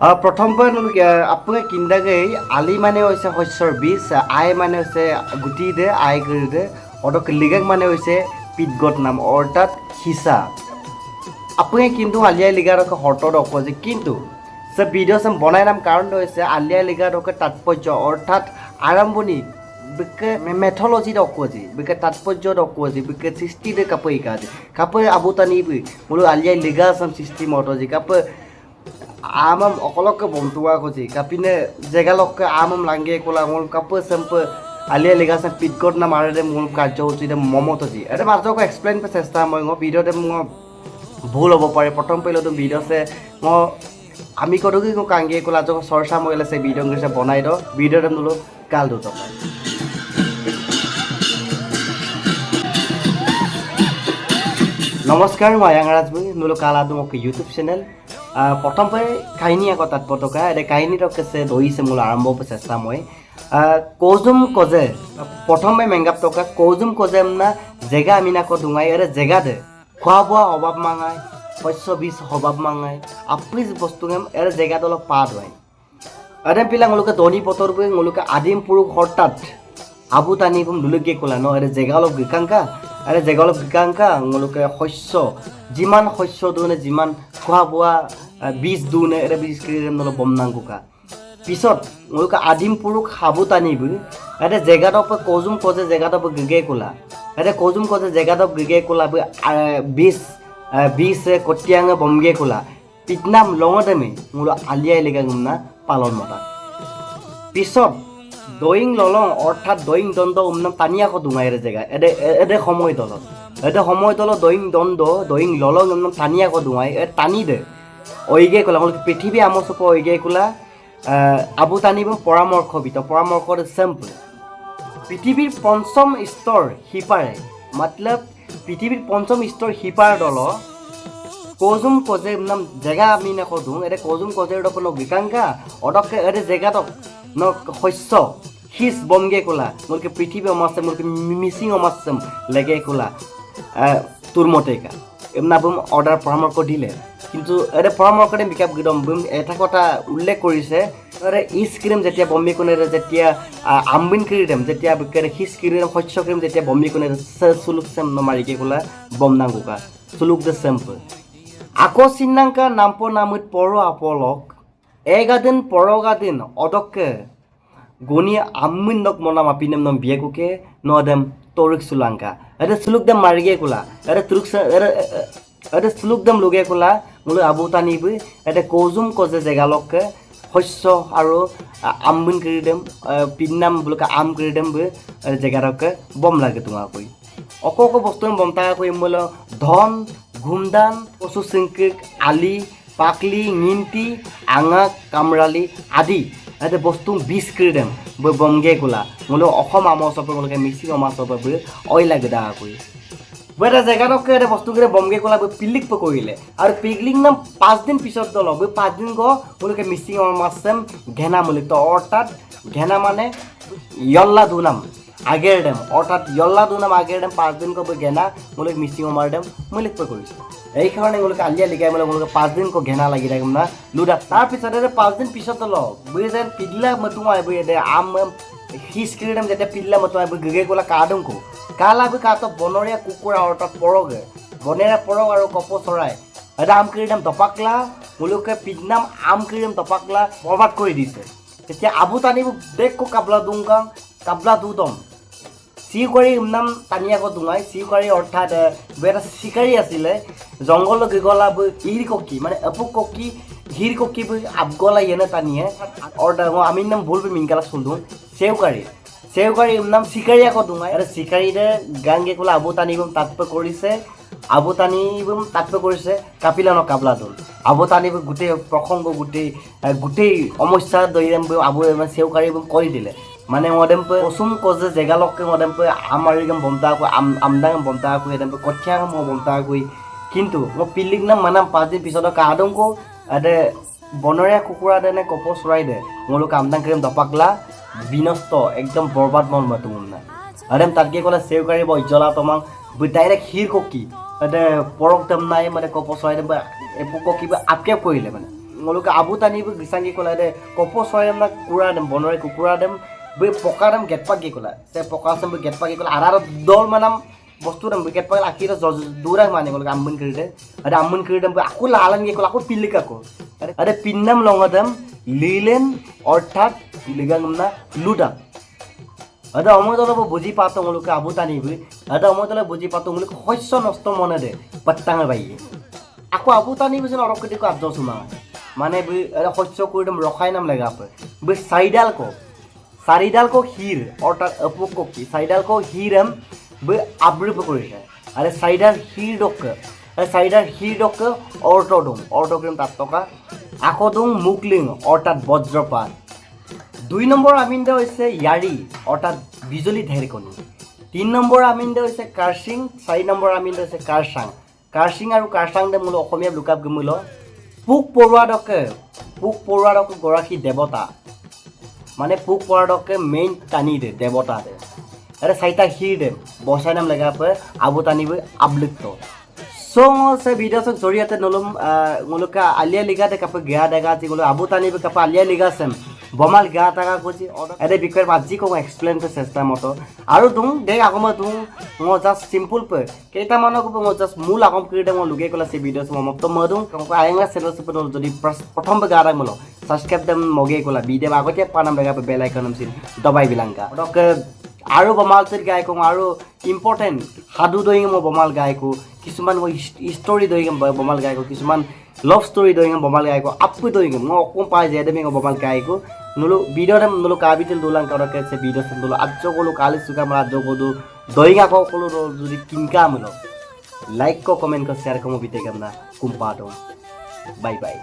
প্ৰথম আপুনি কিন্দাগে আলি মানে হৈছে শস্যৰ বীজ আই মানে হৈছে গুটি দে আই কৰি দে অৰ্থাৎ লিগাং মানে হৈছে পিটগত নাম অৰ্থাৎ হিচা আপুনি কিন্তু আলিয়াই লিগাৰকে হৰ্তত অকজে কিন্তু সে ভিডিঅ' চাম বনাই নাম কাৰণটো হৈছে আলিয়াই লিগাৰকে তাৎপৰ্য অৰ্থাৎ আৰম্ভণি বিকে মেথলজিত অকজি বিকে তাৎপৰ্যত অকজি বিকে সৃষ্টিতে কাপৈ কাজে কাপৈ আবুতানি মোলো আলিয়াই লিগা চাম সৃষ্টি মতজি কাপৈ amam okolok ke bontua ko ji kapine jegalok ke amam langge kola ngol kapu sempe alia lega sam pitgod na mare de mul karjo ji de momo to ji eta marjo ko explain pe chesta moi ngo video de ngo bhul hobo pare prothom pelo to video se ngo ami kodo ki ngo kange kola jo sorsa moile se video ngise banai do video de nulo kal do to নমস্কাৰ মই আয়াং ৰাজ নুলো কালা দুমক YouTube channel প্ৰথম পাই কাহিনী আকৌ তাত পতকা এটা কাহিনীটো কেছে দইছে মূল আৰম্ভ চেষ্টা মই কৌজুম কজে প্ৰথম পাই মেংগাপ টকা কৌজুম কজে না জেগা আমি নাকো দুঙাই এৰে জেগা দে খোৱা বোৱা অভাৱ মাঙাই শস্য বীজ অভাৱ মাঙাই আপ্ৰিজ বস্তু এৰে জেগাত অলপ পাত হয় এৰে পিলা nguluke ধনী পতৰ বই nguluke আদিম পুৰুষ হঠাৎ আবু তানি বুম দুলগে কোলা ন এৰে জেগা অলপ গিকাংকা আৰে জেগল বিকাংকা nguluke শস্য যিমান শস্য দুনে যিমান খোৱা বোৱা বীজ দুনে এৰে বীজ ক্ৰিম নল বমনাংকুকা পিছত nguluke আদিম পুৰুষ হাবুতানিবি এৰে জেগাত অপ কজুম কজে জেগাত অপ গগে কোলা এৰে কজুম কজে জেগাত অপ গগে কোলা বীজ কটিয়াং বমগে কোলা পিতনাম লঙদেমে মুলো আলিয়াই লেগাংনা পালন মতা পিছত দইং ললং অৰ্থাৎ দইং দণ্ড উমনাম তানিয়াকো দুঙাইৰে জেগা এদে সময় দল দইং দণ্ড দইং ললং উমনাম তানিয়াকো দুঙাই টানি দে ওইগে কোলা পৃথিৱী আমসপ ওইগে কোলা আবু তানিব পৰামৰ্শৰ চেম্পল পৃথিৱীৰ পঞ্চম স্তৰ সিপাৰে মতলব পৃথিৱীৰ পঞ্চম স্তৰ সিপাৰ দল কজুম কজে নাম জেগা আমি নাকো দুং এদে কজুম কজেৰ দপন বিকাংকা অদকে এদে জেগাত ন শস্য হিস বমগে কোলা মোলকে পৃথিবী অমাসে মোলকে মিসিং অমাসম লেগে কোলা তোর মতেকা এমনা বুম অর্ডার পরামর্শ দিলে কিন্তু এরে পরামর্শতে বিকাপ গদম বুম এটা কথা উল্লেখ কৰিছে এরে ইস ক্রিম যেতিয়া বম্বে কোনে যেতিয়া আমবিন ক্রিম যেতিয়া বিকারে হিস ক্রিম শস্য ক্রিম যেতিয়া বম্বে কোনে সুলুক সেম নমারিকে কোলা বমনাঙ্গুকা সুলুক দে স্যাম্পল আকো সিন্নাঙ্কা নামপো নামুত পড়ো আপলক এগাদিন পরগাদিন অদকে গনি আমিনক মনা মাপিনেম নম বিয়েকুকে নদেম তরিক সুলাঙ্কা এতে সুলুকদম মারিগে কোলা এতে তুরুক এতে সুলুকদম লুগে কোলা মুলো আবুতানিবি এতে কজুম কজে জেগালকে শস্য আৰু আমিন ক্রিডেম পিন্নাম বুলকা আম ক্রিডেম বি জেগারকে বম লাগে তোমা কই অক বস্তু বমতা কই মুলো ধন ঘুমদান পশু সিংকিক আলি পাকলি নিন্তি আঙা কামৰালি আদি এতে বস্তু 20 ক্রিডেম বই বমগে কোলা মুলো অসম আমসপ মুলকে মিসিং আমসপ বই অই লাগে দা কই বেটা জেগাৰকে এতে বস্তু করে বমগে কোলা বই পিলিক প কইলে আর পিগলিং নাম 5 দিন পিছত দল বই 5 দিন গো মুলকে মিসিং আমসম ঘেনা মুলি তো অর্থাৎ ঘেনা মানে ইয়ল্লা দুনাম আগের ডেম অর্থাৎ ইয়ল্লা দুনাম আগের ডেম 5 দিন গো বই ঘেনা মুলকে মিসিং আমার ডেম মুলিক প কইছে এই কারণে গুলোকে আলিয়া লিগাই মানে গুলোকে 5 দিন কো ঘেনা লাগি রাখম না লুডা তার পিছতে 5 দিন পিছত ল বুঝেন পিডলা মতুমাই বই দে আম হিস ক্রিডম যেটা পিডলা মতুমাই বই গগে কোলা কাডম কো কালা বই কা তো বনরিয়া কুকুৰা অৰ্থাৎ পৰগে বনেৰা পৰগ আৰু কপ চৰাই এটা আম ক্ৰিডম তপাকলা গুলোকে পিডনাম আম ক্ৰিডম তপাকলা বৰবাদ কৰি দিছে তেতিয়া আবু তানিব দেখ কো কাবলা দুদম সিউকারি নাম তানিয়াকো দুঙাই সিউকারি অর্থাৎ বেটা শিকারি আছিলে জঙ্গল গিগলা বই হিরককি মানে এপুককি হিরককি বই আবগলা ইয়েনে তানিয়ে অর্ডার আমি নাম ভুল বই মিনকালা সুলদু সেউকারি নাম শিকারিয়াকো দুঙাই আর শিকারিরে গাঙ্গে কোলা আবু তানিবম তাৎপ কৰিছে আবু তানিবম তাৎপ কৰিছে কাপিলানো কাবলা দুল আবু তানিব গোটেই প্ৰসংগ গোটেই সমস্যা দইৰাম আবু সেউকাৰি কৰি দিলে মানে মডেম পে ওসুম কোজে জেগালকে মডেম পে আমারিগম বমতা কো আমদাগম বমতা কো এদম পে কঠিয়াগম বমতা কই কিন্তু মো পিলিক নাম মানাম 5 দিন পিছত কাডম কো আদে বনরিয়া কুকুৰা দেনে কপ চৰাই দে মোলো আমদাং ক্রিম দপাকলা বিনষ্ট একদম বরবাদ মন মাতুম না আদম তাতকে কোলা সেউকারি বই জলা তমাং বই ডাইরেক্ট হির ককি আদে পৰক দম নাই মানে কপ চৰাই দে এপুক কিবা আপকেপ কইলে মানে ngolok abu tani bu gisangi kola de kopo soyam na kura dem bonore kukura dem be poka dem get pagi kola se poka sam be get pagi kola arar dol manam বস্তু dem get pagi akhir dura mane ngolok ammun kiride dem aku lalan ge kola aku pilih kako ada pinnam longodam lilen অর্থাৎ লিগাং না লুডা ada omodolo buji pato ngolok abu tani bu ada omodolo buji pato ngolok hoyso nosto mone de patang bai aku abu tani bu jen orok kedi ko abjo suma মানে B এটা শস্য কৰিদম ৰখাই নাম লাগা pay B চাৰিডাল কো hero অৰ্থাৎ অপুক কি চাৰিডাল কো হিৰম B আবৃপ কৰিছে আৰে চাৰিডাল হিৰ ডক অৰ্টডম তাত টকা আকদং মুকলিং অৰ্থাৎ বজ্ৰপাত 2 নম্বৰ আমিনদে হৈছে ইয়াৰি অৰ্থাৎ বিজুলী ঢেৰকনি 3 নম্বৰ আমিনদে হৈছে কাৰ্চিং 4 নম্বৰ আমিনদে হৈছে কাৰ্চিং আৰু কাৰ্চাং দে মূল অসমীয়া লুকাপ গমুল পোক পৰুৱাডকে গৰাকী দেৱতা মানে পোক পৰুৱাডকে মেইন টানি দে দেৱতা দে আৰে চাইটা হিৰ দে বসাই নাম লাগা পে আবু টানিব আবলিক্ত সো সে ভিডিওস জৰিয়তে নলম মুলকা আলিয়া লিগা দে কাপে গিয়া দেগা জি গলো আবু টানিব কাপে আলিয়া লিগা সেম বমাল গা টাকা কজি এদে বিকয় আজি কো এক্সপ্লেইন তে চেষ্টা মতো আৰু তুম দে আগম তুম মো জাস্ট সিম্পল পে কেইটা মানক মো জাস্ট মূল আগম কিতে মো লুগে কলা সে ভিডিওস মো মত মদুম কম আয়ং চ্যানেল সে পন যদি প্ৰথম বে গাৰা মলো সাবস্ক্রাইব দেম মগে কলা ভিডিও আগতে পানাম বেগা পে বেল আইকনম সিন দবাই বিলাঙ্কা ডক আৰু বমাল তে গায় কম আৰু ইম্পৰ্টেন্ট হাদু দই মো বমাল গায় কো কিছুমান মো স্টোরি দই বমাল গায় কো কিছুমান লভ স্টোরি দই বমাল গায় কো আপু দই মো অকম পাই যে দেমি বমাল গায় কো নুলো ভিডিও dem নুলো কাবিতেল দুলাং করকে সে ভিডিও সে নুলো আজো কলো কালি সুকা মা আজো কদু দইগা কো কলো যদি কিনকা মলো লাইক কো কমেন্ট কো শেয়ার কো মো বিতে কামনা কুম্পাটো বাই বাই